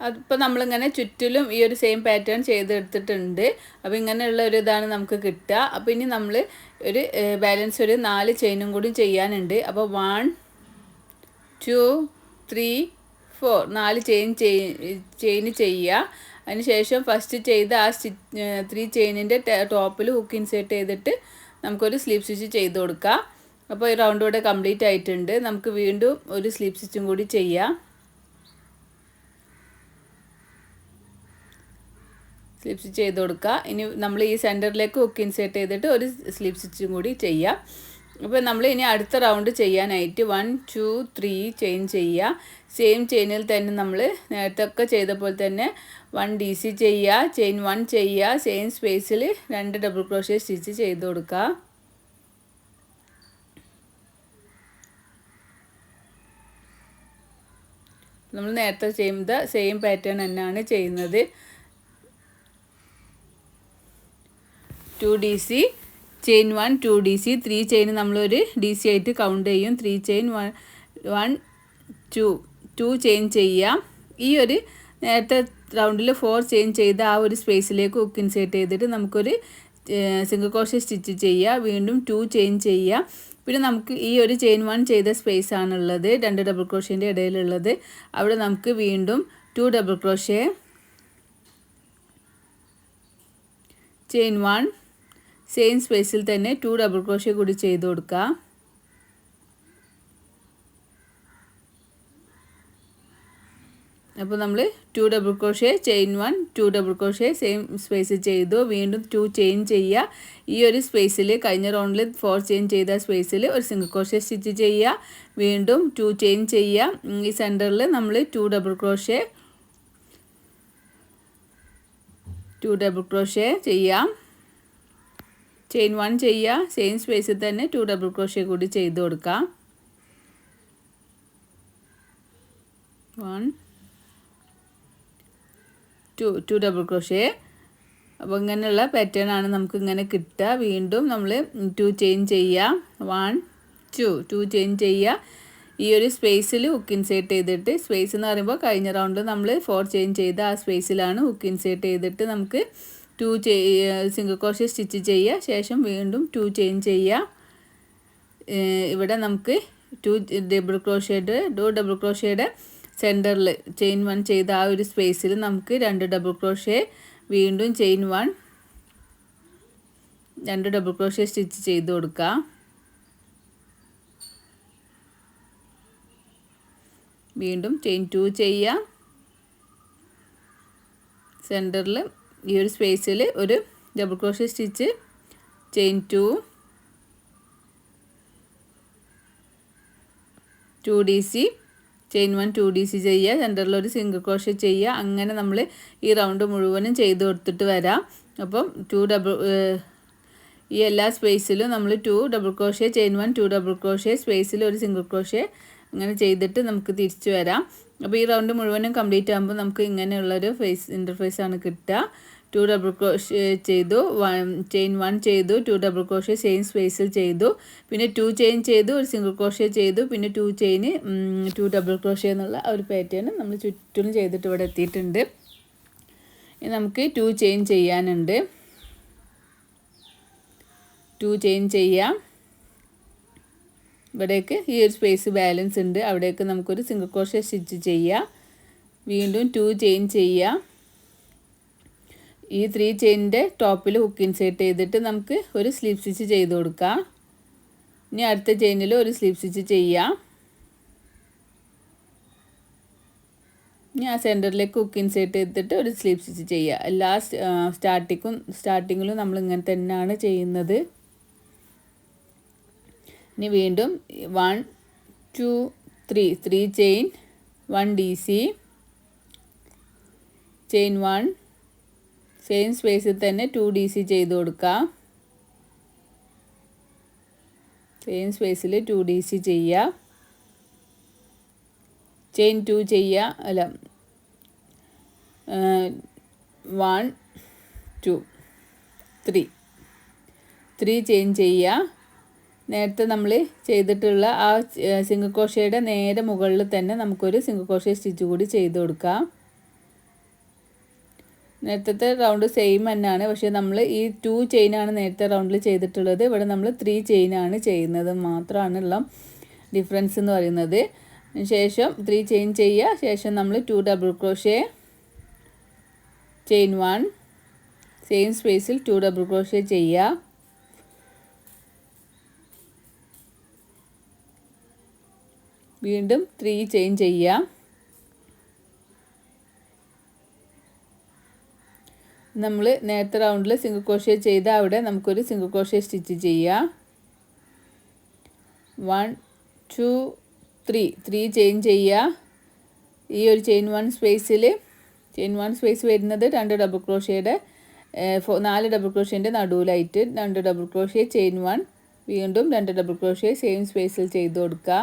അതിപ്പോൾ നമ്മളിങ്ങനെ ചുറ്റിലും ഈ ഒരു സെയിം പാറ്റേൺ ചെയ്തെടുത്തിട്ടുണ്ട്. അപ്പോൾ ഇങ്ങനെയുള്ള ഒരു ഇതാണ് നമുക്ക് കിട്ടുക. അപ്പോൾ ഇനി നമ്മൾ ഒരു ബാലൻസ് ഒരു 4 ചെയിനും കൂടി ചെയ്യാനുണ്ട്. അപ്പോൾ 1 2 3 4 4 ചെയിൻ ചെയ്യുക. അതിനുശേഷം ഫസ്റ്റ് ചെയ്ത് ആ 3 ചെയിനിൻ്റെ ടോപ്പിൽ ഹുക്ക് ഇൻസേർട്ട് ചെയ്തിട്ട് നമുക്കൊരു സ്ലീപ്പ് സ്റ്റിച്ച് ചെയ്ത് കൊടുക്കാം. അപ്പോൾ ഈ റൗണ്ട് ഇവിടെ കംപ്ലീറ്റ് ആയിട്ടുണ്ട്. നമുക്ക് വീണ്ടും ഒരു സ്ലീപ്പ് സ്റ്റിച്ചും കൂടി ചെയ്യാം. സ്ലിപ്പ് സ്റ്റിച്ച് ചെയ്ത് കൊടുക്കുക. ഇനി നമ്മൾ ഈ സെൻറ്ററിലേക്ക് ഹുക്ക് ഇൻസേർട്ട് ചെയ്തിട്ട് ഒരു സ്ലിപ്പ് സ്റ്റിച്ചും കൂടി ചെയ്യാം. അപ്പോൾ നമ്മൾ ഇനി അടുത്ത റൗണ്ട് ചെയ്യാനായിട്ട് 1 2 3 ചെയിൻ ചെയ്യുക. സെയിം ചെയിനിൽ തന്നെ നമ്മൾ നേരത്തെ ഒക്കെ ചെയ്ത പോലെ തന്നെ 1 DC ചെയ്യുക, ചെയിൻ 1 ചെയ്യുക, സെയിം സ്പേസിൽ 2 ഡബിൾ ക്രോഷ്യ സ്റ്റിച്ച് ചെയ്ത് കൊടുക്കുക. നമ്മൾ നേരത്തെ ചെയ്യുന്ന സെയിം പാറ്റേൺ തന്നെയാണ് ചെയ്യുന്നത്. 2 DC ചെയിൻ 1 2 DC 3 ചെയിൻ നമ്മളൊരു DC ആയിട്ട് കൗണ്ട് ചെയ്യും. 3 ചെയിൻ 1 2 ചെയിൻ ചെയ്യാം. ഈ ഒരു നേരത്തെ റൗണ്ടിൽ 4 ചെയിൻ ചെയ്ത ആ ഒരു സ്പേസിലേക്ക് ഹുക്ക് ഇൻസേർട്ട് ചെയ്തിട്ട് നമുക്കൊരു സിംഗിൾ ക്രോഷ്യ സ്റ്റിച്ച് ചെയ്യുക. വീണ്ടും 2 ചെയിൻ ചെയ്യുക. പിന്നെ നമുക്ക് ഈ ഒരു ചെയിൻ 1 ചെയ്ത സ്പേസ് ആണുള്ളത് 2 ഡബിൾ ക്രോഷ്യൻ്റെ ഇടയിലുള്ളത്. അവിടെ നമുക്ക് വീണ്ടും 2 ഡബിൾ ക്രോഷ്യ, ചെയിൻ 1 സെയിം സ്പേസിൽ തന്നെ 2 ഡബിൾ ക്രോഷ്യ കൂടി ചെയ്ത് കൊടുക്കുക. അപ്പോൾ നമ്മൾ 2 double crochet, chain 1 2 double crochet same സ്പേസിൽ ചെയ്തു. വീണ്ടും 2 ചെയിൻ ചെയ്യുക. ഈ ഒരു സ്പേസിൽ കഴിഞ്ഞ റൗണ്ടിൽ 4 ചെയിൻ ചെയ്ത സ്പേസിൽ ഒരു സിംഗിൾ ക്രോഷ്യ സ്റ്റിച്ച് ചെയ്യുക. വീണ്ടും 2 ചെയിൻ ചെയ്യുക. ഈ സെൻറ്ററിൽ നമ്മൾ 2 ഡബിൾ ക്രോഷ്യ, 2 ഡബിൾ ക്രോഷ്യ ചെയ്യാം. ചെയിൻ 1 ചെയ്യുക. സെയിം സ്പേസിൽ തന്നെ 2 ഡബിൾ ക്രോഷ്യ കൂടി ചെയ്ത് കൊടുക്കാം. 1 2 ഡബിൾ ക്രോഷ്യ. അപ്പോൾ ഇങ്ങനെയുള്ള പാറ്റേൺ ആണ് നമുക്ക് ഇങ്ങനെ കിട്ടുക. വീണ്ടും നമ്മൾ 2 ചെയിൻ ചെയ്യുക. 1 2 ചെയിൻ ചെയ്യുക. ഈ ഒരു സ്പേസിൽ ഹുക്ക് ഇൻസേർട്ട് ചെയ്തിട്ട്, സ്പേസ് എന്ന് പറയുമ്പോൾ കഴിഞ്ഞ റൗണ്ട് നമ്മൾ 4 ചെയിൻ ചെയ്ത ആ സ്പേസിലാണ് ഹുക്ക് ഇൻസേർട്ട് ചെയ്തിട്ട് നമുക്ക് 2 സിംഗിൾ ക്രോഷ്യ സ്റ്റിച്ച് ചെയ്യുക. ശേഷം വീണ്ടും 2 ചെയിൻ ചെയ്യുക. ഇവിടെ നമുക്ക് 2 ഡബിൾ ക്രോഷ്യയുടെ സെൻറ്ററിൽ ചെയിൻ 1 ചെയ്ത ആ ഒരു സ്പേസിൽ നമുക്ക് 2 ഡബിൾ ക്രോഷ്യ, വീണ്ടും ചെയിൻ 1 2 ഡബിൾ ക്രോഷ്യ സ്റ്റിച്ച് ചെയ്ത് കൊടുക്കുക. വീണ്ടും ചെയിൻ 2 ചെയ്യുക. സെൻറ്ററിൽ ഈ ഒരു സ്പേസിൽ ഒരു double crochet stitch, chain 2 DC chain 1 2 DC ചെയ്യുക. സെൻറ്ററിൽ ഒരു സിംഗിൾ ക്രോഷ്യ ചെയ്യുക. അങ്ങനെ നമ്മൾ ഈ റൗണ്ട് മുഴുവനും ചെയ്ത് കൊടുത്തിട്ട് വരാം. അപ്പം ഈ എല്ലാ സ്പേസിലും നമ്മൾ 2 double crochet, chain 1 2 double crochet, സ്പേസിൽ ഒരു സിംഗിൾ ക്രോഷ്യ, അങ്ങനെ ചെയ്തിട്ട് നമുക്ക് തിരിച്ചു വരാം. അപ്പോൾ ഈ റൗണ്ട് മുഴുവനും കംപ്ലീറ്റ് ആകുമ്പോൾ നമുക്ക് ഇങ്ങനെയുള്ളൊരു ഇൻ്റർഫേസാണ് കിട്ടുക. 2 ഡബിൾ ക്രോഷ്യ ചെയ്തു, ചെയിൻ 1 ചെയ്തു, 2 ഡബിൾ ക്രോഷ്യ സെയിം സ്പേസിൽ ചെയ്തു, പിന്നെ 2 ചെയിൻ ചെയ്തു, ഒരു സിംഗിൾ ക്രോഷ്യ ചെയ്തു, പിന്നെ 2 ചെയിൻ 2 ഡബിൾ ക്രോഷ്യ എന്നുള്ള ഒരു പാറ്റേൺ നമ്മൾ ചുറ്റിലും ചെയ്തിട്ട് ഇവിടെ എത്തിയിട്ടുണ്ട്. ഇനി നമുക്ക് 2 ചെയിൻ ചെയ്യാനുണ്ട്. 2 ചെയിൻ ചെയ്യാം. ഇവിടേക്ക് ഈ ഒരു സ്പേസ് ബാലൻസ് ഉണ്ട്, അവിടേക്ക് നമുക്കൊരു സിംഗിൾ ക്രോഷ്യ സ്റ്റിച്ച് ചെയ്യാം. വീണ്ടും 2 ചെയിൻ ചെയ്യാം. ഈ 3 ചെയിനിൻ്റെ ടോപ്പിൽ ഹുക്ക് ഇൻസേർട്ട് ചെയ്തിട്ട് നമുക്ക് ഒരു സ്ലിപ്പ് സ്റ്റിച്ച് ചെയ്ത് കൊടുക്കാം. ഇനി അടുത്ത ചെയിനിൽ ഒരു സ്ലിപ്പ് സ്റ്റിച്ച് ചെയ്യാം. ഇനി ആ സെൻറ്ററിലേക്ക് ഹുക്ക് ഇൻസേർട്ട് ചെയ്തിട്ട് ഒരു സ്ലിപ്പ് സ്റ്റിച്ച് ചെയ്യുക. എല്ലാ സ്റ്റാർട്ടിങ്ങിലും നമ്മൾ ഇങ്ങനെ തന്നെയാണ് ചെയ്യുന്നത്. ഇനി വീണ്ടും 1 2 3 ചെയിൻ 1 DC, ചെയിൻ 1 സെയിം സ്പേസിൽ തന്നെ 2 DC ചെയ്ത് കൊടുക്കാം. സെയിം സ്പേസിൽ 2 DC ചെയ്യുക. ചെയിൻ 2 ചെയ്യുക. അല്ല 1 2 3 ചെയിൻ ചെയ്യുക. നേരത്തെ നമ്മൾ ചെയ്തിട്ടുള്ള ആ സിംഗിൾ ക്രോഷ്യയുടെ നേരെ മുകളിൽ തന്നെ നമുക്കൊരു സിംഗിൾ ക്രോഷ്യ സ്റ്റിച്ച് കൂടി ചെയ്ത് കൊടുക്കാം. നേരത്തെ റൗണ്ട് സെയിം തന്നെയാണ്, പക്ഷേ നമ്മൾ ഈ 2 ചെയിനാണ് നേരത്തെ റൗണ്ടിൽ ചെയ്തിട്ടുള്ളത്. ഇവിടെ നമ്മൾ 3 ചെയിനാണ് ചെയ്യുന്നത് മാത്രമാണുള്ള ഡിഫറൻസ് എന്ന് പറയുന്നത്. ശേഷം 3 ചെയിൻ ചെയ്യുക. ശേഷം നമ്മൾ 2 ഡബിൾ ക്രോഷേ, ചെയിൻ 1, സെയിം സ്പേസിൽ 2 ഡബിൾ ക്രോഷേ ചെയ്യുക. വീണ്ടും 3 ചെയിൻ ചെയ്യുക. നമ്മൾ നേരത്തെ റൗണ്ടിൽ സിംഗിൾ ക്രോഷേ ചെയ്ത അവിടെ നമുക്കൊരു സിംഗിൾ ക്രോഷേ സ്റ്റിച്ച് ചെയ്യുക. 1 2 3 ചെയിൻ ചെയ്യുക. ഈ ഒരു ചെയിൻ 1 സ്പേസിൽ ചെയിൻ 1 സ്പേസ് വരുന്നത് 2 ഡബിൾ ക്രോഷേയുടെ 4 ഡബിൾ ക്രോഷേൻ്റെ നടുവിലായിട്ട് 2 ഡബിൾ ക്രോഷേ, ചെയിൻ 1, വീണ്ടും 2 ഡബിൾ ക്രോഷേ സെയിം സ്പേസിൽ ചെയ്ത് കൊടുക്കുക.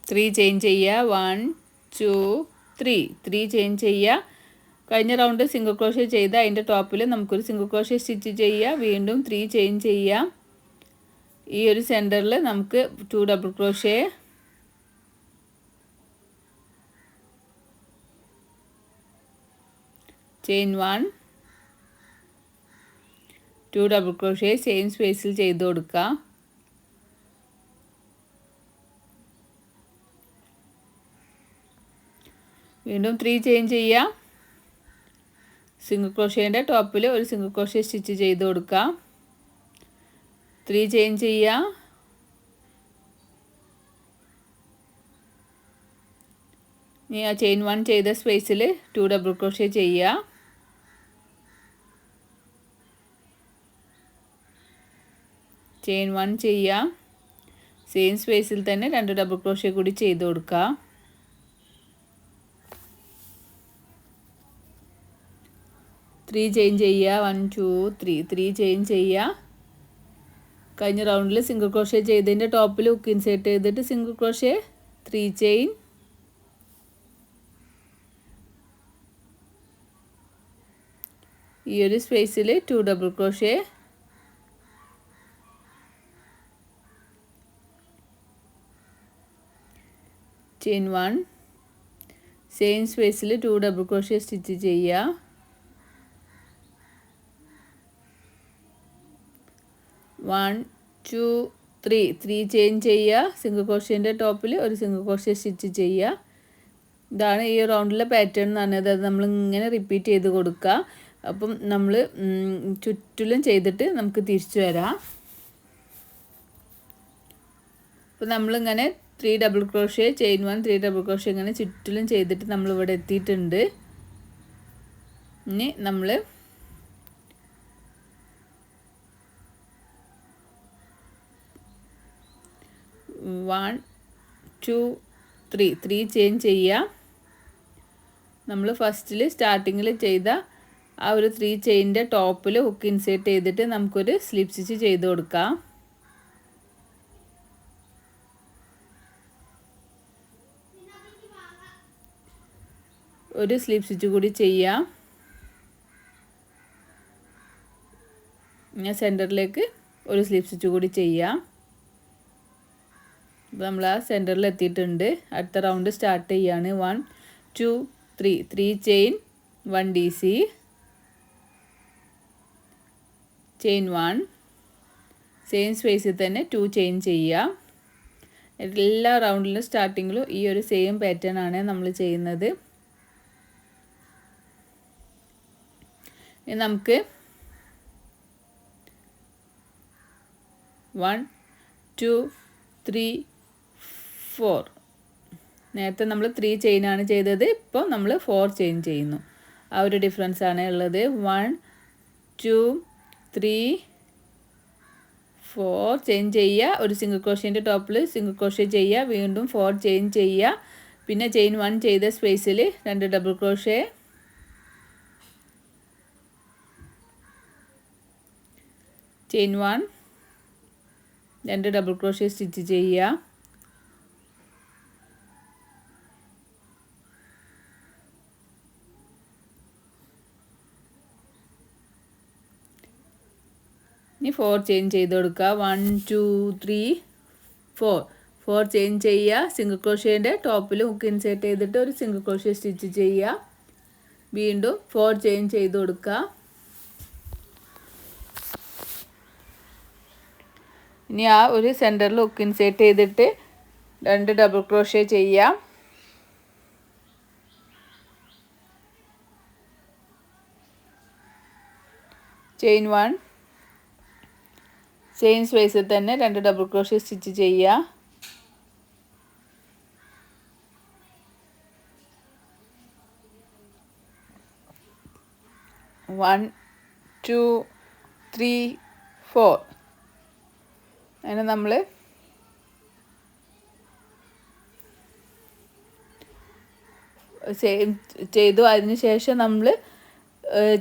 3 ചെയിൻ ചെയ്യുക. 1 2 3 ചെയിൻ ചെയ്യുക. കഴിഞ്ഞ റൗണ്ട് സിംഗിൾ ക്രോഷേ ചെയ്ത് അതിൻ്റെ ടോപ്പിൽ നമുക്കൊരു സിംഗിൾ ക്രോഷേ സ്റ്റിച്ച് ചെയ്യുക. വീണ്ടും 3 ചെയിൻ ചെയ്യുക. ഈ ഒരു സെൻറ്ററിൽ നമുക്ക് 2 double crochet, chain 1, 2 double crochet same സ്പേസിൽ ചെയ്ത് കൊടുക്കുക. വീണ്ടും 3 ചെയിൻ ചെയ്യുക. സിംഗിൾ ക്രോഷേൻ്റെ ടോപ്പിൽ ഒരു സിംഗിൾ ക്രോഷേ സ്റ്റിച്ച് ചെയ്ത് കൊടുക്കുക. 3 ചെയിൻ ചെയ്യുക. ഇനി ആ ചെയിൻ 1 ചെയ്ത സ്പേസിൽ 2 ഡബിൾ ക്രോഷേ ചെയ്യുക. ചെയിൻ 1 ചെയ്യുക. സെയിം സ്പേസിൽ തന്നെ 2 ഡബിൾ ക്രോഷേ കൂടി ചെയ്ത് കൊടുക്കുക. 3 ചെയിൻ ചെയ്യുക. 1 2 3 ചെയിൻ ചെയ്യുക. കഴിഞ്ഞ റൗണ്ടിൽ സിംഗിൾ ക്രോഷേ ചെയ്തതിൻ്റെ ടോപ്പിൽ ഹുക്ക് ഇൻസേർട്ട് ചെയ്തിട്ട് സിംഗിൾ ക്രോഷേ, 3 ചെയിൻ, ഈ ഒരു സ്പേസിൽ 2 ഡബിൾ ക്രോഷേ, ചെയിൻ 1, സെയിം സ്പേസിൽ 2 ഡബിൾ ക്രോഷേ സ്റ്റിച്ച് ചെയ്യുക. 1 2 3 ചെയിൻ ചെയ്യുക. സിംഗിൾ ക്രോഷേൻ്റെ ടോപ്പിൽ ഒരു സിംഗിൾ ക്രോഷേ സ്റ്റിച്ച് ചെയ്യുക. ഇതാണ് ഈ റൗണ്ടിലെ പാറ്റേൺ എന്ന് പറഞ്ഞത്. അത് നമ്മളിങ്ങനെ റിപ്പീറ്റ് ചെയ്ത് കൊടുക്കുക. അപ്പം നമ്മൾ ചുറ്റിലും ചെയ്തിട്ട് നമുക്ക് തിരിച്ചു വരാം. അപ്പോൾ നമ്മളിങ്ങനെ 3 double crochet, chain 1, 3 double crochet ഇങ്ങനെ ചുറ്റിലും ചെയ്തിട്ട് നമ്മളിവിടെ എത്തിയിട്ടുണ്ട്. ഇനി നമ്മൾ 1 2 3 ചെയിൻ ചെയ്യുക. നമ്മൾ ഫസ്റ്റിൽ സ്റ്റാർട്ടിങ്ങിൽ ചെയ്ത ആ ഒരു 3 ചെയിൻ്റെ ടോപ്പിൽ ഹുക്ക് ഇൻസേർട്ട് ചെയ്തിട്ട് നമുക്കൊരു സ്ലിപ്പ് സ്റ്റിച്ച് ചെയ്ത് കൊടുക്കാം. ഒരു സ്ലിപ്പ് സ്റ്റിച്ച് കൂടി ചെയ്യാം. ഞാൻ സെൻറ്ററിലേക്ക് ഒരു സ്ലിപ്പ് സ്റ്റിച്ച് കൂടി ചെയ്യാം. അപ്പോൾ നമ്മൾ ആ സെൻറ്ററിൽ എത്തിയിട്ടുണ്ട്. അടുത്ത റൗണ്ട് സ്റ്റാർട്ട് ചെയ്യാണ്. 1 2 3 ചെയിൻ, 1 DC, ചെയിൻ 1, സെയിം സ്പേസിൽ തന്നെ 2 ചെയിൻ ചെയ്യുക. എല്ലാ റൗണ്ടിലും സ്റ്റാർട്ടിങ്ങിലും ഈ ഒരു സെയിം പാറ്റേൺ ആണ് നമ്മൾ ചെയ്യുന്നത്. ഇനി നമുക്ക് 1 2 3 4, നേരത്തെ നമ്മൾ 3 ചെയിനാണ് ചെയ്തത്, ഇപ്പോൾ നമ്മൾ 4 ചെയിൻ ചെയ്യുന്നു. ആ ഒരു ഡിഫറൻസ് ആണ് ഉള്ളത്. 1 2 3 4 ചെയിൻ ചെയ്യുക. ഒരു സിംഗിൾ ക്രോഷേൻ്റെ ടോപ്പിൽ സിംഗിൾ ക്രോഷേ ചെയ്യുക. വീണ്ടും 4 ചെയിൻ ചെയ്യുക. പിന്നെ ചെയിൻ 1 ചെയ്ത സ്പേസിൽ 2 double crochet, chain 1, 2 double crochet stitch ചെയ്യുക. ഇനി 4 ചെയിൻ ചെയ്ത് കൊടുക്കുക. 1 2 3 4 ചെയിൻ ചെയ്യുക. സിംഗിൾ ക്രോഷ്യേൻ്റെ ടോപ്പിൽ ഹുക്ക് ഇൻസേർട്ട് ചെയ്തിട്ട് ഒരു സിംഗിൾ ക്രോഷ്യ സ്റ്റിച്ച് ചെയ്യുക. വീണ്ടും 4 ചെയിൻ ചെയ്ത് കൊടുക്കുക. ഇനി ആ ഒരു സെൻറ്ററിൽ ഹുക്ക് ഇൻസേർട്ട് ചെയ്തിട്ട് 2 ഡബിൾ ക്രോഷ്യ ചെയ്യാം. ചെയിൻ 1 സെയിം സ്പേസിൽ തന്നെ 2 ഡബിൾ ക്രോഷ്യ സ്റ്റിച്ച് ചെയ്യുക. വൺ 2 3 4 അങ്ങനെ നമ്മൾ സെയിം ചെയ്തു. അതിന് ശേഷം നമ്മൾ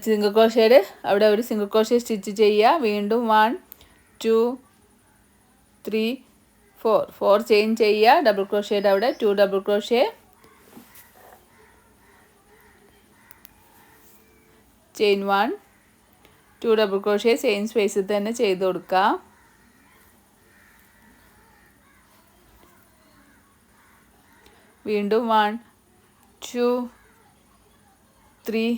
സിംഗിൾ ക്രോഷ്യേയിൽ അവിടെ ഒരു സിംഗിൾ ക്രോഷ്യ സ്റ്റിച്ച് ചെയ്യുക. വീണ്ടും 1 2 3 4 ചെയിൻ ചെയ്യുക. ഡബിൾ ക്രോഷ്യേയുടെ അവിടെ 2 double crochet, chain 1 2 double crochet same സ്പേസിൽ തന്നെ ചെയ്ത് കൊടുക്കുക. വീണ്ടും 1 2 3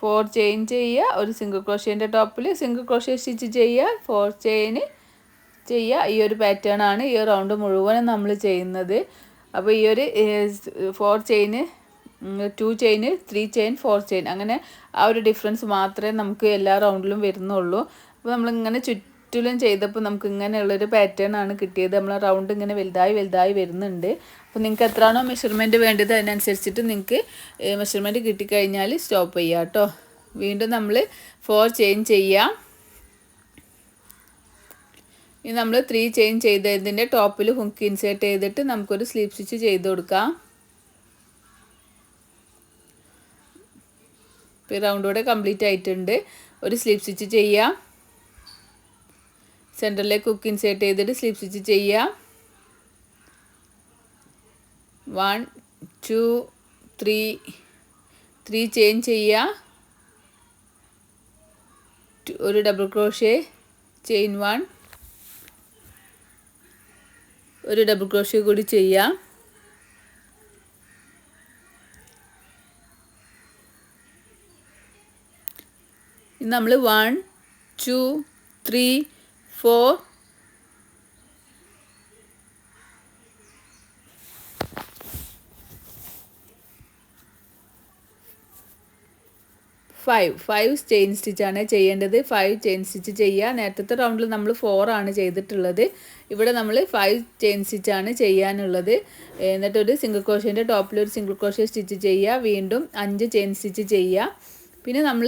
4 ചെയിൻ ചെയ്യുക. ഒരു സിംഗിൾ ക്രോഷ്യേൻ്റെ ടോപ്പിൽ സിംഗിൾ ക്രോഷ്യ സ്റ്റിച്ച് ചെയ്യുക. 4 ചെയിൻ ചെയ്യുക. ഈ ഒരു പാറ്റേൺ ആണ് ഈ റൗണ്ട് മുഴുവനും നമ്മൾ ചെയ്യുന്നത്. അപ്പോൾ ഈ ഒരു 4 ചെയിന് 2 ചെയിൻ 3 ചെയിൻ 4 ചെയിൻ അങ്ങനെ ആ ഒരു ഡിഫറൻസ് മാത്രമേ നമുക്ക് എല്ലാ റൗണ്ടിലും വരുന്നുള്ളൂ. അപ്പോൾ നമ്മളിങ്ങനെ ചുറ്റിലും ചെയ്തപ്പോൾ നമുക്ക് ഇങ്ങനെയുള്ളൊരു പാറ്റേൺ ആണ് കിട്ടിയത്. നമ്മൾ റൗണ്ട് ഇങ്ങനെ വലുതായി വരുന്നുണ്ട്. അപ്പോൾ നിങ്ങൾക്ക് എത്രയാണോ മെഷർമെൻറ്റ് വേണ്ടത് അതിനനുസരിച്ചിട്ട് നിങ്ങൾക്ക് മെഷർമെൻറ്റ് കിട്ടിക്കഴിഞ്ഞാൽ സ്റ്റോപ്പ് ചെയ്യുക കേട്ടോ. വീണ്ടും നമ്മൾ 4 ചെയിൻ ചെയ്യാം. ഇനി നമ്മൾ 3 ചെയിൻ ചെയ്തതിൻ്റെ ടോപ്പിൽ ഹുക്ക് ഇൻസേർട്ട് ചെയ്തിട്ട് നമുക്കൊരു സ്ലീപ്പ് സ്റ്റിച്ച് ചെയ്ത് കൊടുക്കാം. ഇപ്പോൾ ഈ റൗണ്ട് കൂടെ കംപ്ലീറ്റ് ആയിട്ടുണ്ട്. ഒരു സ്ലീപ്പ് സ്റ്റിച്ച് ചെയ്യാം. സെൻറ്ററിലേക്ക് ഹുക്ക് ഇൻസേർട്ട് ചെയ്തിട്ട് സ്ലീപ്പ് സ്റ്റിച്ച് ചെയ്യുക. 1 2 3 ചെയിൻ ചെയ്യുക. ഒരു ഡബിൾ ക്രോഷ്യ, ചെയിൻ 1 ഒരു ഡബിൾ ക്രോഷ്യ കൂടി ചെയ്യാം. ഇനി നമ്മൾ 1 2 3 4 5 ചെയിൻ സ്റ്റിച്ചാണ് ചെയ്യേണ്ടത്. 5 ചെയിൻ സ്റ്റിച്ച് ചെയ്യുക. നേരത്തെ റൗണ്ടിൽ നമ്മൾ 4 ആണ് ചെയ്തിട്ടുള്ളത്. ഇവിടെ നമ്മൾ 5 ചെയിൻ സ്റ്റിച്ചാണ് ചെയ്യാനുള്ളത്. എന്നിട്ടൊരു സിംഗിൾ ക്രോഷ്യേൻ്റെ ടോപ്പിൽ ഒരു സിംഗിൾ ക്രോഷ്യ സ്റ്റിച്ച് ചെയ്യുക. വീണ്ടും 5 ചെയിൻ സ്റ്റിച്ച് ചെയ്യുക. പിന്നെ നമ്മൾ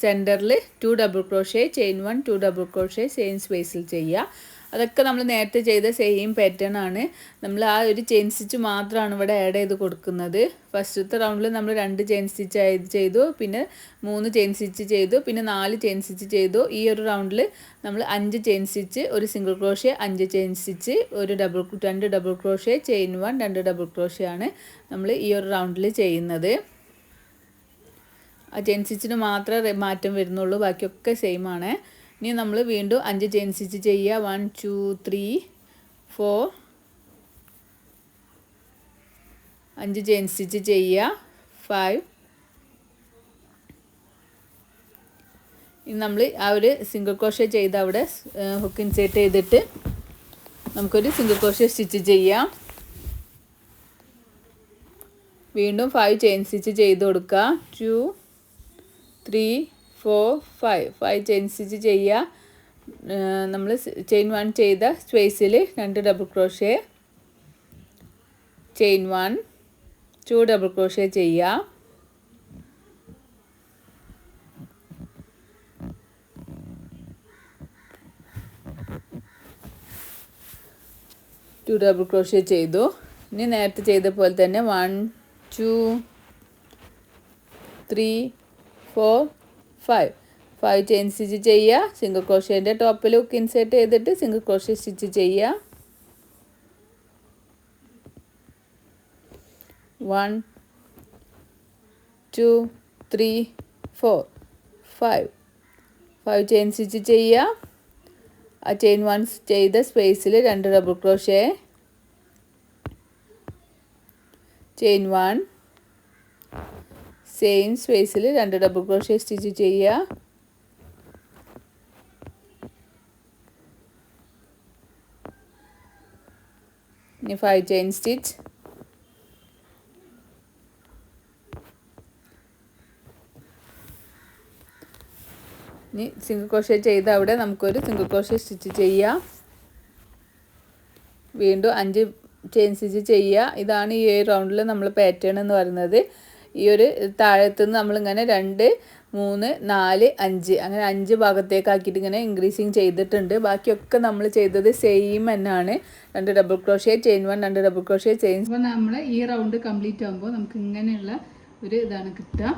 സെൻറ്ററിൽ 2 double crochet, chain 1 2 double crochet same സ്പേസിൽ ചെയ്യുക. അതൊക്കെ നമ്മൾ നേരത്തെ ചെയ്ത സെയിം പാറ്റേൺ ആണ്. നമ്മൾ ആ ഒരു ചെയിൻ സ്റ്റിച്ച് മാത്രമാണ് ഇവിടെ ആഡ് ചെയ്ത് കൊടുക്കുന്നത്. ഫസ്റ്റത്തെ റൗണ്ടിൽ നമ്മൾ 2 ചെയിൻ സ്റ്റിച്ച് ചെയ്തു, പിന്നെ 3 ചെയിൻ സ്റ്റിച്ച് ചെയ്തു, പിന്നെ 4 ചെയിൻ സ്റ്റിച്ച് ചെയ്തു. ഈ ഒരു റൗണ്ടിൽ നമ്മൾ 5 ചെയിൻ സ്റ്റിച്ച്, ഒരു single crochet, 5 chain stitch, 2 double crochet, chain 1 2 double crochet ആണ് നമ്മൾ ഈ ഒരു റൗണ്ടിൽ ചെയ്യുന്നത്. ആ ചെയിൻ സ്റ്റിച്ചിന് മാത്രമേ മാറ്റം വരുന്നുള്ളൂ, ബാക്കിയൊക്കെ സെയിം ആണ്. ഇനി നമ്മൾ വീണ്ടും 5 ചെയിൻ സ്റ്റിച്ച് ചെയ്യുക. 1 2 3 4 5 ചെയിൻ സ്റ്റിച്ച് ചെയ്യുക. 5 ഇനി നമ്മൾ ആ ഒരു സിംഗിൾ ക്രോഷ്യ ചെയ്ത് അവിടെ ഹുക്ക് ഇൻസേർട്ട് ചെയ്തിട്ട് നമുക്കൊരു സിംഗിൾ ക്രോഷ്യ സ്റ്റിച്ച് ചെയ്യാം. വീണ്ടും 5 ചെയിൻ സ്റ്റിച്ച് ചെയ്ത് കൊടുക്കുക. 2 3 4 5 ചെയിൻ സ്റ്റിച്ച് ചെയ്യുക. നമ്മൾ ചെയിൻ 1 ചെയ്ത സ്പേസിൽ 2 double crochet, chain 1 2 double crochet ചെയ്യുക. ടു ഡബിൾ ക്രോഷ്യ ചെയ്തു. ഇനി നേരത്തെ ചെയ്ത പോലെ തന്നെ 1 2 3 4 5 ചെയിൻ സ്റ്റിച്ച് ചെയ്യുക. സിംഗിൾ ക്രോഷ്യേൻ്റെ ടോപ്പിൽ ഹുക്ക് ഇൻസേർട്ട് ചെയ്തിട്ട് സിംഗിൾ ക്രോഷ്യ സ്റ്റിച്ച് ചെയ്യുക. 1 2 3 4 5 5 ചെയിൻ സ്റ്റിച്ച് ചെയ്യുക. ആ ചെയിൻ 1 ചെയ്ത സ്പേസിൽ 2 ഡബിൾ ക്രോഷേ, ചെയിൻ 1 സെയിം സ്പേസിൽ 2 ഡബിൾ ക്രോഷേ സ്റ്റിച്ച് ചെയ്യുക. ഇനി 5 ചെയിൻ സ്റ്റിച്ച്, ഇനി സിംഗിൾ ക്രോഷേ ചെയ്ത് അവിടെ നമുക്കൊരു സിംഗിൾ ക്രോഷേ സ്റ്റിച്ച് ചെയ്യാം. വീണ്ടും 5 ചെയിൻ സ്റ്റിച്ച് ചെയ്യുക. ഇതാണ് ഈ റൗണ്ടിൽ നമ്മൾ പാറ്റേൺ എന്ന് പറയുന്നത്. ഈ ഒരു താഴത്തുനിന്ന് നമ്മളിങ്ങനെ 2, 3, 4, 5 അങ്ങനെ 5 ഭാഗത്തേക്കാക്കിയിട്ട് ഇങ്ങനെ ഇൻക്രീസിങ് ചെയ്തിട്ടുണ്ട്. ബാക്കിയൊക്കെ നമ്മൾ ചെയ്തത് സെയിം തന്നെയാണ്. 2 double crochet, chain 1, 2 double crochet, chain. അപ്പോൾ നമ്മൾ ഈ റൗണ്ട് കംപ്ലീറ്റ് ആകുമ്പോൾ നമുക്ക് ഇങ്ങനെയുള്ള ഒരു ഇതാണ് കിട്ടുക.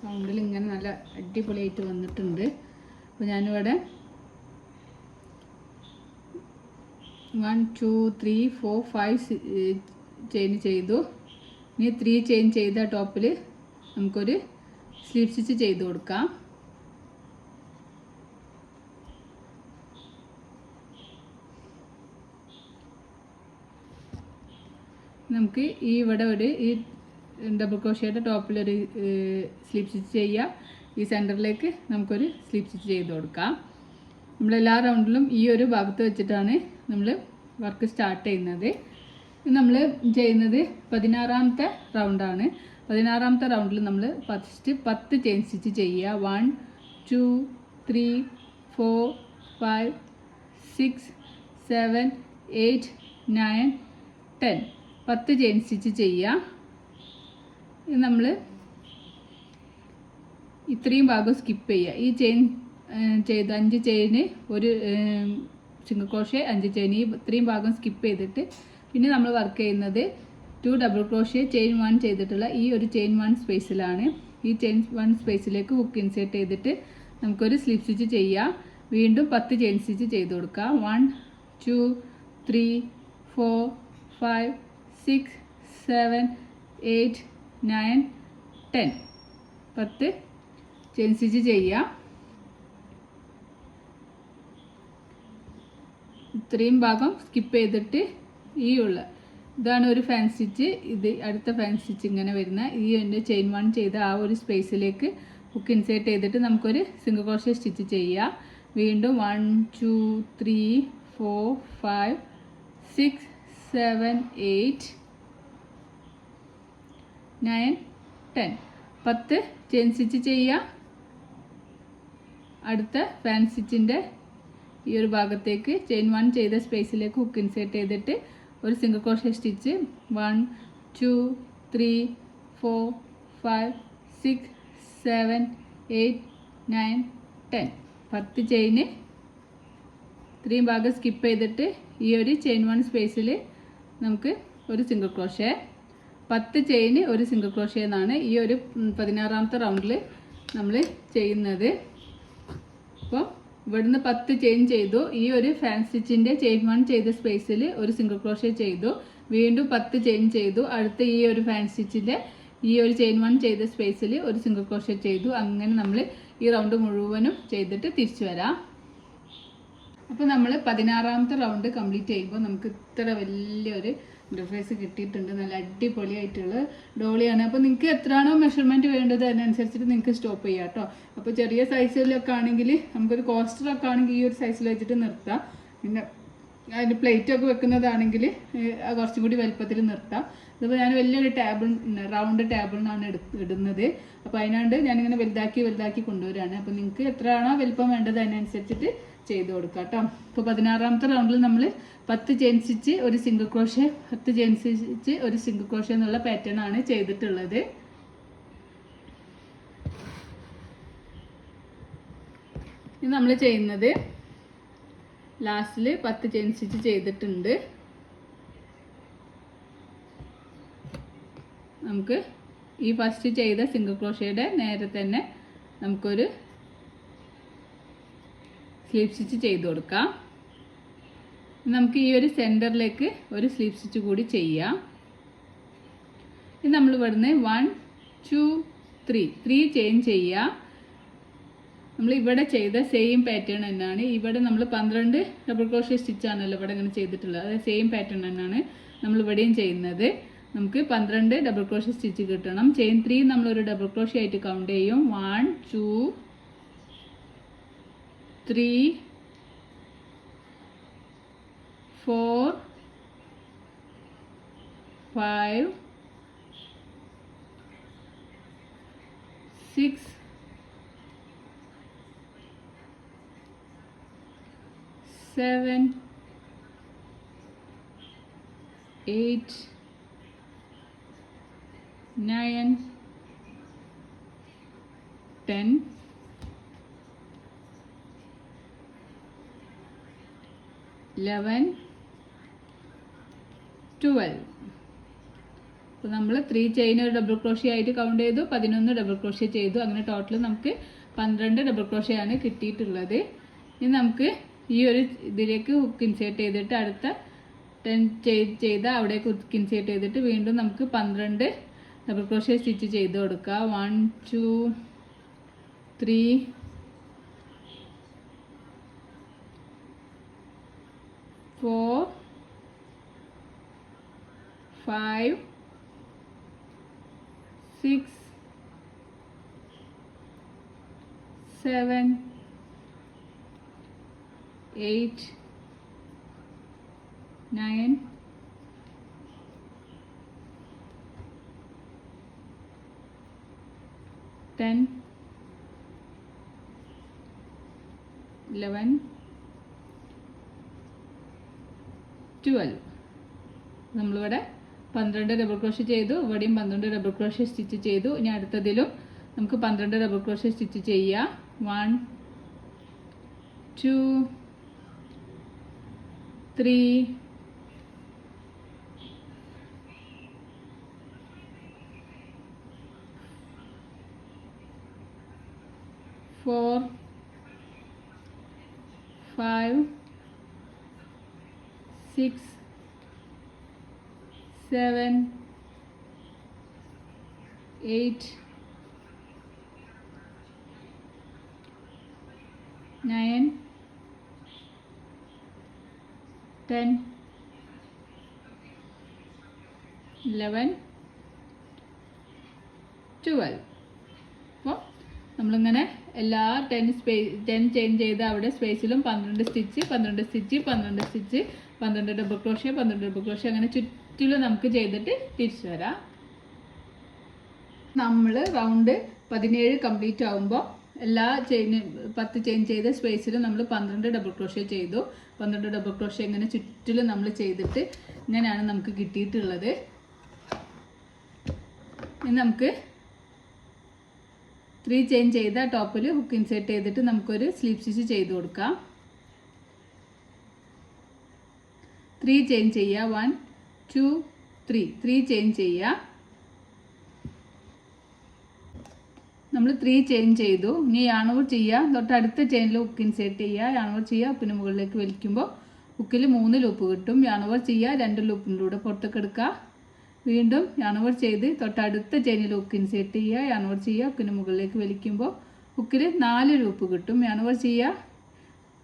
റൗണ്ടിൽ ഇങ്ങനെ നല്ല അടിപൊളിയായിട്ട് വന്നിട്ടുണ്ട്. അപ്പോൾ ഞാനിവിടെ 1, 2, 3, 4, 5 ചെയിൻ ചെയ്തു. ഇനി 3 ചെയിൻ ചെയ്ത ടോപ്പിൽ നമുക്കൊരു സ്ലീവ് സ്റ്റിച്ച് ചെയ്ത് കൊടുക്കാം. നമുക്ക് ഈ ഇവിടെ ഒരു ഈ ഡബിൾ ക്രോഷയുടെ ടോപ്പിലൊരു സ്ലീവ് സ്റ്റിച്ച് ചെയ്യുക. ഈ സെൻറ്ററിലേക്ക് നമുക്കൊരു സ്ലീവ് സ്റ്റിച്ച് ചെയ്ത് കൊടുക്കാം. നമ്മളെല്ലാ റൗണ്ടിലും ഈ ഒരു ഭാഗത്ത് വെച്ചിട്ടാണ് നമ്മൾ വർക്ക് സ്റ്റാർട്ട് ചെയ്യുന്നത്. നമ്മൾ ചെയ്യുന്നത് 16ാമത്തെ റൗണ്ടാണ്. 16ാമത്തെ റൗണ്ടിൽ നമ്മൾ ഫസ്റ്റ് 10 ചെയിൻ സ്റ്റിച്ച് ചെയ്യുക. 1, 2, 3, 4, 5, 6, 7, 8, 9, 10 10 ചെയിൻ സ്റ്റിച്ച് ചെയ്യുക. നമ്മൾ ഇത്രയും ഭാഗം സ്കിപ്പ് ചെയ്യുക. ഈ ചെയിൻ ചെയ്ത് 5 ചെയിന് ഒരു സിംഗിൾ ക്രോഷേ, 5 ചെയിൻ, ഈ ഇത്രയും ഭാഗം സ്കിപ്പ് ചെയ്തിട്ട് പിന്നെ നമ്മൾ വർക്ക് ചെയ്യുന്നത് 2 ഡബിൾ ക്രോഷേ, ചെയിൻ 1 ചെയ്തിട്ടുള്ള ഈ ഒരു ചെയിൻ 1 സ്പേസിലാണ്. ഈ ചെയിൻ 1 സ്പേസിലേക്ക് ഹുക്ക് ഇൻസേർട്ട് ചെയ്തിട്ട് നമുക്കൊരു സ്ലിപ്പ് സ്റ്റിച്ച് ചെയ്യാം. വീണ്ടും 10 ചെയിൻ സ്റ്റിച്ച് ചെയ്ത് കൊടുക്കാം. 1, 2, 3, 4, 5, 6, 7, 8, 9, 10 10 ചെയിൻ സ്റ്റിച്ച് ചെയ്യാം. ഇത്രയും ഭാഗം സ്കിപ്പ് ചെയ്തിട്ട് ഈ ഉള്ള ഇതാണ് ഒരു ഫാൻ സ്റ്റിച്ച്. ഇത് അടുത്ത ഫാൻ സ്റ്റിച്ച് ഇങ്ങനെ വരുന്ന ഈ എൻ്റെ ചെയിൻ 1 ചെയ്ത ആ ഒരു സ്പേസിലേക്ക് ഹുക്ക് ഇൻസേർട്ട് ചെയ്തിട്ട് നമുക്കൊരു സിംഗിൾ ക്രോഷേ സ്റ്റിച്ച് ചെയ്യാം. വീണ്ടും 1, 2, 3, 4, 5, 6, 7, 8, 9, 10 10 ചെയിൻ സ്റ്റിച്ച് ചെയ്യുക. അടുത്ത ഫാൻ സ്റ്റിച്ചിൻ്റെ ഈ ഒരു ഭാഗത്തേക്ക് ചെയിൻ 1 ചെയ്ത സ്പേസിലേക്ക് ഹുക്ക് ഇൻസേർട്ട് ചെയ്തിട്ട് ഒരു സിംഗിൾ ക്രോഷേ സ്റ്റിച്ച്. 1, 2, 3, 4, 5, 6, 7, 8, 9, 10 10 ചെയിന് ഇത്രയും ഭാഗം സ്കിപ്പ് ചെയ്തിട്ട് ഈ ഒരു ചെയിൻ 1 സ്പേസിൽ നമുക്ക് ഒരു സിംഗിൾ ക്രോഷേ. 10 ചെയിന് ഒരു സിംഗിൾ ക്രോഷേ എന്നാണ് ഈ ഒരു 16ാമത്തെ റൗണ്ടിൽ നമ്മൾ ചെയ്യുന്നത്. അപ്പോൾ ഇവിടുന്ന് 10 ചെയിൻ ചെയ്തു. ഈ ഒരു ഫാൻ സ്റ്റിച്ചിൻ്റെ ചെയിൻ 1 ചെയ്ത സ്പേസിൽ ഒരു സിംഗിൾ ക്രോഷേ ചെയ്തു. വീണ്ടും 10 ചെയിൻ ചെയ്തു. അടുത്ത ഈ ഒരു ഫാൻ സ്റ്റിച്ചിൻ്റെ ഈ ഒരു ചെയിൻ 1 ചെയ്ത സ്പേസിൽ ഒരു സിംഗിൾ ക്രോഷേ ചെയ്തു. അങ്ങനെ നമ്മൾ ഈ റൗണ്ട് മുഴുവനും ചെയ്തിട്ട് തിരിച്ചു വരാം. അപ്പോൾ നമ്മൾ 16ാമത്തെ റൗണ്ട് കംപ്ലീറ്റ് ചെയ്യുമ്പോൾ നമുക്ക് ഇത്ര വലിയൊരു ഇൻ്റർഫേസ് കിട്ടിയിട്ടുണ്ട്. നല്ല അടിപൊളിയായിട്ടുള്ള ഡോളിയാണ്. അപ്പോൾ നിങ്ങൾക്ക് എത്രയാണോ മെഷർമെൻറ്റ് വേണ്ടത് അതിനനുസരിച്ചിട്ട് നിങ്ങൾക്ക് സ്റ്റോപ്പ് ചെയ്യാം കേട്ടോ. അപ്പോൾ ചെറിയ സൈസിലൊക്കെ ആണെങ്കിൽ നമുക്കൊരു കോസ്റ്ററൊക്കെ ആണെങ്കിൽ ഈ ഒരു സൈസിൽ വെച്ചിട്ട് നിർത്താം. പിന്നെ അതിൻ്റെ പ്ലേറ്റൊക്കെ വെക്കുന്നതാണെങ്കിൽ കുറച്ചും കൂടി വലുപ്പത്തിൽ നിർത്താം. ഇതിപ്പോൾ ഞാൻ വലിയൊരു ടേബിൾ റൗണ്ട് ടേബിളിനാണ് ഇടുന്നത്. അപ്പോൾ അതിനാണ്ട് ഞാനിങ്ങനെ വലുതാക്കി കൊണ്ടുവരികയാണ്. അപ്പോൾ നിങ്ങൾക്ക് എത്രയാണോ വലുപ്പം വേണ്ടത് അതിനനുസരിച്ചിട്ട് ചെയ്ത് കൊടുക്കാം കേട്ടോ. ഇപ്പോൾ 16ാമത്തെ റൗണ്ടിൽ നമ്മൾ 10 ചെയിൻ സ്റ്റിച്ച് ഒരു സിംഗിൾ ക്രോഷേ, 10 ചെയിൻ സ്റ്റിച്ച് ഒരു സിംഗിൾ ക്രോഷേ എന്നുള്ള പാറ്റേൺ ആണ് ചെയ്തിട്ടുള്ളത്. ഇത് നമ്മൾ ചെയ്യുന്നത് ലാസ്റ്റിൽ 10 ചെയിൻ സ്റ്റിച്ച് ചെയ്തിട്ടുണ്ട്. നമുക്ക് ഈ ഫസ്റ്റ് ചെയ്ത സിംഗിൾ ക്രോഷേയുടെ നേരെ തന്നെ നമുക്കൊരു സ്ലീവ് സ്റ്റിച്ച് ചെയ്ത് കൊടുക്കാം. നമുക്ക് ഈ ഒരു സെൻറ്ററിലേക്ക് ഒരു സ്ലീവ് സ്റ്റിച്ച് കൂടി ചെയ്യാം. ഇത് നമ്മൾ ഇവിടുന്ന് 1, 2, 3 ചെയിൻ ചെയ്യുക. നമ്മൾ ഇവിടെ ചെയ്ത സെയിം പാറ്റേൺ തന്നെയാണ്. ഇവിടെ നമ്മൾ 12 ഡബിൾ ക്രോഷ്യ സ്റ്റിച്ചാണല്ലോ ഇവിടെ ഇങ്ങനെ ചെയ്തിട്ടുള്ളത്. അതായത് സെയിം പാറ്റേൺ തന്നെയാണ് നമ്മൾ ഇവിടെയും ചെയ്യുന്നത്. നമുക്ക് 12 ഡബിൾ ക്രോഷ്യ സ്റ്റിച്ച് കിട്ടണം. ചെയിൻ 3 നമ്മളൊരു ഡബിൾ ക്രോഷ്യ ആയിട്ട് കൗണ്ട് ചെയ്യും. 1 2 3 4 5 6 7 8 9 10 11 12. അപ്പോൾ നമ്മൾ 3 ചെയിൻ ഒരു ഡബിൾ ക്രോഷ്യ ആയിട്ട് കൗണ്ട് ചെയ്തു, 11 ഡബിൾ ക്രോഷ്യ ചെയ്തു. അങ്ങനെ ടോട്ടൽ നമുക്ക് 12 ഡബിൾ ക്രോഷ്യ ആണ് കിട്ടിയിട്ടുള്ളത്. ഇനി നമുക്ക് ഈ ഒരു ഇതിലേക്ക് ഹുക്ക് ഇൻസേർട്ട് ചെയ്തിട്ട് അടുത്ത 10 ചെയ്ത അവിടേക്ക് ഹുക്ക് ഇൻസേർട്ട് ചെയ്തിട്ട് വീണ്ടും നമുക്ക് 12 ഡബിൾ ക്രോഷ്യ സ്റ്റിച്ച് ചെയ്ത് കൊടുക്കുക. 1 2 3 4 5 6 7 8 9 10 11 12. നമ്മളിവിടെ 12 ഡബിൾ ക്രോഷ്യ ചെയ്തു, ഇവിടെയും 12 ഡബിൾ ക്രോഷ്യ സ്റ്റിച്ച് ചെയ്തു. ഇനി അടുത്തതിലും നമുക്ക് 12 ഡബിൾ ക്രോഷ്യ സ്റ്റിച്ച് ചെയ്യാം. 1 2 3 4 5 6 7 8 9 10 11 12. അപ്പോൾ നമ്മളിങ്ങനെ എല്ലാ 10 ചെയിൻ ചെയ്ത് അവിടെ സ്പേസിലും 12 stitch 12 stitch 12 stitch 12 double crochet 12 double crochet അങ്ങനെ ചുറ്റിലും നമുക്ക് ചെയ്തിട്ട് തിരിച്ചു വരാം. നമ്മൾ റൗണ്ട് 17 കംപ്ലീറ്റ് ആകുമ്പോൾ എല്ലാ 10 ചെയിൻ ചെയ്ത സ്പേസിലും നമ്മൾ 12 ഡബിൾ ക്രോഷ്യ ചെയ്തു. 12 ഡബിൾ ക്രോഷ്യ ഇങ്ങനെ ചുറ്റിലും നമ്മൾ ചെയ്തിട്ട് ഇങ്ങനെയാണ് നമുക്ക് കിട്ടിയിട്ടുള്ളത്. ഇനി നമുക്ക് 3 ചെയിൻ ചെയ്ത ടോപ്പിൽ ഹുക്ക് ഇൻസേർട്ട് ചെയ്തിട്ട് നമുക്കൊരു സ്ലീപ്പ് സ്റ്റിച്ച് ചെയ്ത് കൊടുക്കാം. 3 ചെയിൻ ചെയ്യുക. 1 2 3 ചെയിൻ ചെയ്യുക. നമ്മൾ 3 ചെയിൻ ചെയ്തു. ഇനി യാണൂർ ചെയ്യുക. തൊട്ടടുത്ത ചെയിനിൽ ഹുക്ക് ഇൻസേർട്ട് ചെയ്യുക. യാണൂർ ചെയ്യുക. ഹുക്കിന് മുകളിലേക്ക് വലിക്കുമ്പോൾ ഹുക്കിൽ 3 ലൂപ്പ് കിട്ടും. യാണൂർ ചെയ്യുക. 2 ലൂപ്പിലൂടെ പുറത്തേക്ക് എടുക്കുക. വീണ്ടും യാണൂർ ചെയ്ത് തൊട്ടടുത്ത ചെയിനിൽ ഹുക്ക് ഇൻസേർട്ട് ചെയ്യുക. യാണൂർ ചെയ്യുക. ഹുക്കിന് മുകളിലേക്ക് വലിക്കുമ്പോൾ ഹുക്കിൽ 4 ലൂപ്പ് കിട്ടും. യാണൂർ ചെയ്യുക.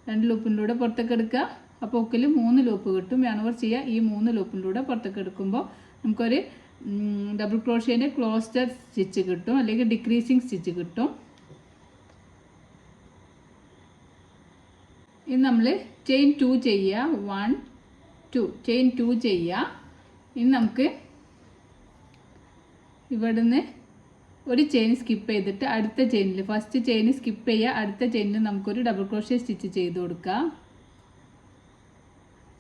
2 ലൂപ്പിലൂടെ പുറത്തേക്ക് എടുക്കുക. അപ്പോൾ ഹുക്കിൽ 3 ലൂപ്പ് കിട്ടും. യാണൂർ ചെയ്യുക. ഈ 3 ലൂപ്പിലൂടെ പുറത്തേക്ക് എടുക്കുമ്പോൾ നമുക്കൊരു ഡബിൾ ക്രോഷ്യേൻ്റെ ക്ലോസ്റ്റർ സ്റ്റിച്ച് കിട്ടും, അല്ലെങ്കിൽ ഡിക്രീസിങ് സ്റ്റിച്ച് കിട്ടും. ഇനി നമ്മൾ ചെയിൻ 2 ചെയ്യുക. 1 2 ചെയിൻ 2 ചെയ്യുക. ഇനി നമുക്ക് ഇവിടുന്ന് ഒരു ചെയിൻ സ്കിപ്പ് ചെയ്തിട്ട് അടുത്ത ചെയിനിൽ ഫസ്റ്റ് ചെയിൻ സ്കിപ്പ് ചെയ്യുക. അടുത്ത ചെയിനിൽ നമുക്കൊരു ഡബിൾ ക്രോഷ്യ സ്റ്റിച്ച് ചെയ്ത് കൊടുക്കുക.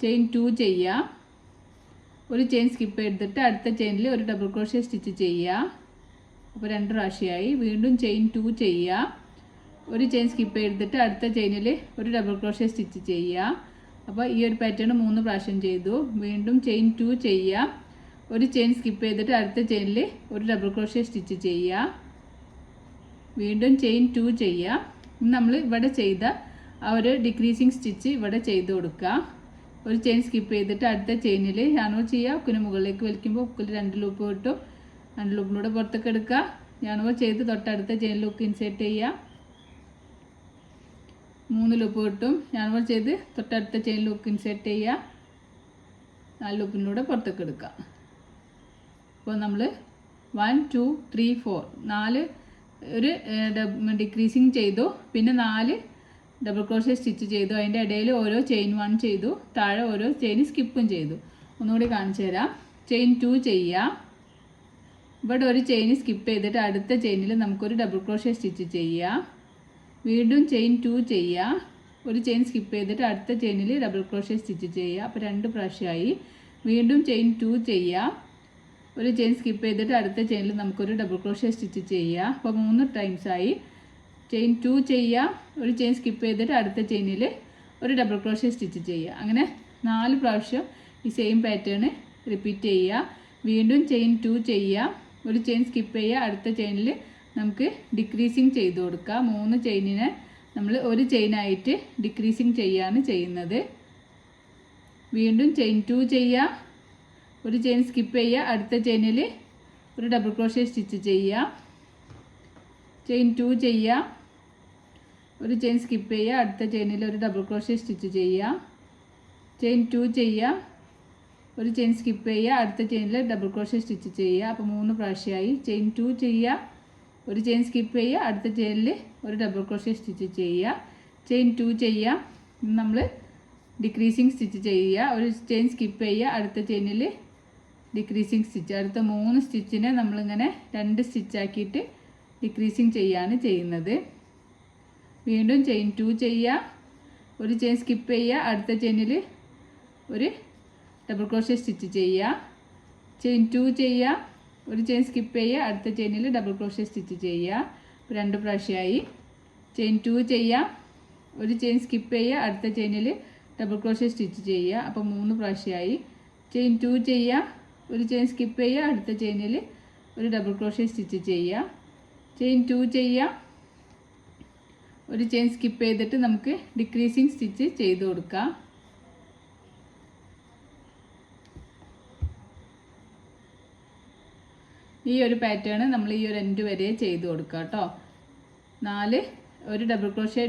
ചെയിൻ 2 ചെയ്യുക. ഒരു ചെയിൻ സ്കിപ്പ് ചെയ്തിട്ട് അടുത്ത ചെയിനിൽ ഒരു ഡബിൾ ക്രോഷ്യ സ്റ്റിച്ച് ചെയ്യുക. അപ്പോൾ 2 പ്രാവശ്യമായി. വീണ്ടും ചെയിൻ 2 ചെയ്യുക. ഒരു ചെയിൻ സ്കിപ്പ് ചെയ്തിട്ട് അടുത്ത ചെയിനിൽ ഒരു ഡബിൾ ക്രോഷ്യ സ്റ്റിച്ച് ചെയ്യുക. അപ്പോൾ ഈ ഒരു പാറ്റേൺ 3 പ്രാവശ്യം ചെയ്തു. വീണ്ടും ചെയിൻ 2 ചെയ്യുക. ഒരു ചെയിൻ സ്കിപ്പ് ചെയ്തിട്ട് അടുത്ത ചെയിനിൽ ഒരു ഡബിൾ ക്രോഷ്യ സ്റ്റിച്ച് ചെയ്യുക. വീണ്ടും ചെയിൻ 2 ചെയ്യുക. നമ്മൾ ഇവിടെ ചെയ്ത ആ ഒരു ഡിക്രീസിങ് സ്റ്റിച്ച് ഇവിടെ ചെയ്ത് കൊടുക്കുക. ഒരു ചെയിൻ സ്കിപ്പ് ചെയ്തിട്ട് അടുത്ത ചെയിനിൽ യാണൂർ ചെയ്യുക. ഹുക്കിന് മുകളിലേക്ക് വലിക്കുമ്പോൾ ഹുക്കിൽ 2 ലൂപ്പ് കിട്ടും. 2 ലൂപ്പിലൂടെ പുറത്തേക്ക് എടുക്കുക. യാണൂർ ചെയ്ത് തൊട്ടടുത്ത ചെയിനിൽ ഹുക്ക് ഇൻസേർട്ട് ചെയ്യുക. 3 ലൂപ്പ് കിട്ടും. ഞാൻ ചെയ്ത് തൊട്ടടുത്ത ചെയിനിൽ ഹുക്ക് ഇൻസേർട്ട് ചെയ്യുക, 4 ലൂപ്പിലൂടെ പുറത്തേക്ക് എടുക്കുക. അപ്പോൾ നമ്മൾ 1 2 3 4 4 ഒരു ഡിക്രീസിങ് ചെയ്തു, പിന്നെ 4 ഡബിൾ ക്രോഷ്യ സ്റ്റിച്ച് ചെയ്തു. അതിൻ്റെ ഇടയിൽ ഓരോ ചെയിൻ 1 ചെയ്തു, താഴെ ഓരോ ചെയിൻ സ്കിപ്പും ചെയ്തു. ഒന്നുകൂടി കാണിച്ചു തരാം. ചെയിൻ 2 ചെയ്യുക, ഇവിടെ ഒരു ചെയിൻ സ്കിപ്പ് ചെയ്തിട്ട് അടുത്ത ചെയിനിൽ നമുക്കൊരു ഡബിൾ ക്രോഷ്യ സ്റ്റിച്ച് ചെയ്യുക. വീണ്ടും ചെയിൻ 2 ചെയ്യുക, ഒരു ചെയിൻ സ്കിപ്പ് ചെയ്തിട്ട് അടുത്ത ചെയിനിൽ ഡബിൾ ക്രോഷ്യ സ്റ്റിച്ച് ചെയ്യുക. അപ്പോൾ 2 പ്രാവശ്യമായി. വീണ്ടും ചെയിൻ 2 ചെയ്യുക, ഒരു ചെയിൻ സ്കിപ്പ് ചെയ്തിട്ട് അടുത്ത ചെയിനിൽ നമുക്കൊരു ഡബിൾ ക്രോഷ്യ സ്റ്റിച്ച് ചെയ്യുക. അപ്പോൾ 3 ടൈംസായി. ചെയിൻ 2 ചെയ്യുക, ഒരു ചെയിൻ സ്കിപ്പ് ചെയ്തിട്ട് അടുത്ത ചെയിനിൽ ഒരു ഡബിൾ ക്രോഷ്യ സ്റ്റിച്ച് ചെയ്യുക. അങ്ങനെ 4 പ്രാവശ്യം ഈ സെയിം പാറ്റേൺ റിപ്പീറ്റ് ചെയ്യുക. വീണ്ടും ചെയിൻ 2 ചെയ്യുക, ഒരു ചെയിൻ സ്കിപ്പ് ചെയ്യുക, അടുത്ത ചെയിനിൽ നമുക്ക് ഡിക്രീസിങ് ചെയ്ത് കൊടുക്കുക. 3 ചെയിനിനെ നമ്മൾ ഒരു ചെയിനായിട്ട് ഡിക്രീസിങ് ചെയ്യുകയാണ് ചെയ്യുന്നത്. വീണ്ടും ചെയിൻ 2 ചെയ്യുക, ഒരു ചെയിൻ സ്കിപ്പ് ചെയ്യുക, അടുത്ത ചെയിനിൽ ഒരു ഡബിൾ ക്രോഷ്യ സ്റ്റിച്ച് ചെയ്യുക. ചെയിൻ 2 ചെയ്യുക, ഒരു ചെയിൻ സ്കിപ്പ് ചെയ്യുക, അടുത്ത ചെയിനിൽ ഒരു ഡബിൾ ക്രോഷ്യ സ്റ്റിച്ച് ചെയ്യുക. ചെയിൻ 2 ചെയ്യുക, ഒരു ചെയിൻ സ്കിപ്പ് ചെയ്യുക, അടുത്ത ചെയിനിൽ ഡബിൾ ക്രോഷ്യ സ്റ്റിച്ച് ചെയ്യുക. അപ്പോൾ 3 പ്രാവശ്യമായി. ചെയിൻ 2 ചെയ്യുക, ഒരു ചെയിൻ സ്കിപ്പ് ചെയ്യുക, അടുത്ത ചെയിനിൽ ഒരു ഡബിൾ ക്രോഷ്യ സ്റ്റിച്ച് ചെയ്യുക. ചെയിൻ 2 ചെയ്യുക, നമ്മൾ ഡിക്രീസിങ് സ്റ്റിച്ച് ചെയ്യുക, ഒരു ചെയിൻ സ്കിപ്പ് ചെയ്യുക, അടുത്ത ചെയിനിൽ ഡിക്രീസിങ് സ്റ്റിച്ച്. അടുത്ത 3 സ്റ്റിച്ചിനെ നമ്മളിങ്ങനെ 2 സ്റ്റിച്ചാക്കിയിട്ട് ഡിക്രീസിങ് ചെയ്യാണ് ചെയ്യുന്നത്. വീണ്ടും ചെയിൻ 2 ചെയ്യുക, ഒരു ചെയിൻ സ്കിപ്പ് ചെയ്യുക, അടുത്ത ചെയിനിൽ ഒരു ഡബിൾ ക്രോഷ്യ സ്റ്റിച്ച് ചെയ്യുക. ചെയിൻ 2 ചെയ്യുക, ഒരു ചെയിൻ സ്കിപ്പ് ചെയ്യുക, അടുത്ത ചെയിനിൽ ഡബിൾ ക്രോഷ്യ സ്റ്റിച്ച് ചെയ്യുക. 2 പ്രാവശ്യമായി. ചെയിൻ 2 ചെയ്യുക, ഒരു ചെയിൻ സ്കിപ്പ് ചെയ്യുക, അടുത്ത ചെയിനിൽ ഡബിൾ ക്രോഷ്യ സ്റ്റിച്ച് ചെയ്യുക. അപ്പോൾ 3 പ്രാവശ്യമായി. ചെയിൻ 2 ചെയ്യുക, ഒരു ചെയിൻ സ്കിപ്പ് ചെയ്യുക, അടുത്ത ചെയിനിൽ ഒരു ഡബിൾ ക്രോഷ്യ സ്റ്റിച്ച് ചെയ്യുക. ചെയിൻ 2 ചെയ്യുക, ഒരു ചെയിൻ സ്കിപ്പ് ചെയ്തിട്ട് നമുക്ക് ഡിക്രീസിങ് സ്റ്റിച്ച് ചെയ്ത് കൊടുക്കാം. ഈ ഒരു പാറ്റേൺ നമ്മൾ ഈ ഒരു എൻഡ് വരെ ചെയ്ത് കൊടുക്കുക കേട്ടോ. 4 ഒരു ഡബിൾ ക്രോഷ്യ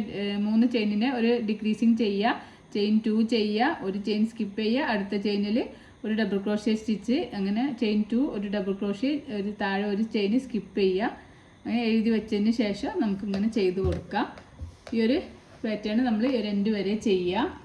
3 ചെയിനിനെ ഒരു ഡിക്രീസിങ് ചെയ്യുക, ചെയിൻ 2 ചെയ്യുക, ഒരു ചെയിൻ സ്കിപ്പ് ചെയ്യുക, അടുത്ത ചെയിനിൽ ഒരു ഡബിൾ ക്രോഷ്യ സ്റ്റിച്ച്, അങ്ങനെ ചെയിൻ 2 ഒരു ഡബിൾ ക്രോഷ്യ, ഒരു താഴെ ഒരു ചെയിൻ സ്കിപ്പ് ചെയ്യുക. അങ്ങനെ എഴുതി വെച്ചതിന് ശേഷം നമുക്കിങ്ങനെ ചെയ്ത് കൊടുക്കാം. ഈ ഒരു പാറ്റേൺ നമ്മൾ ഈ ഒരു എൻഡ് വരെ ചെയ്യുക.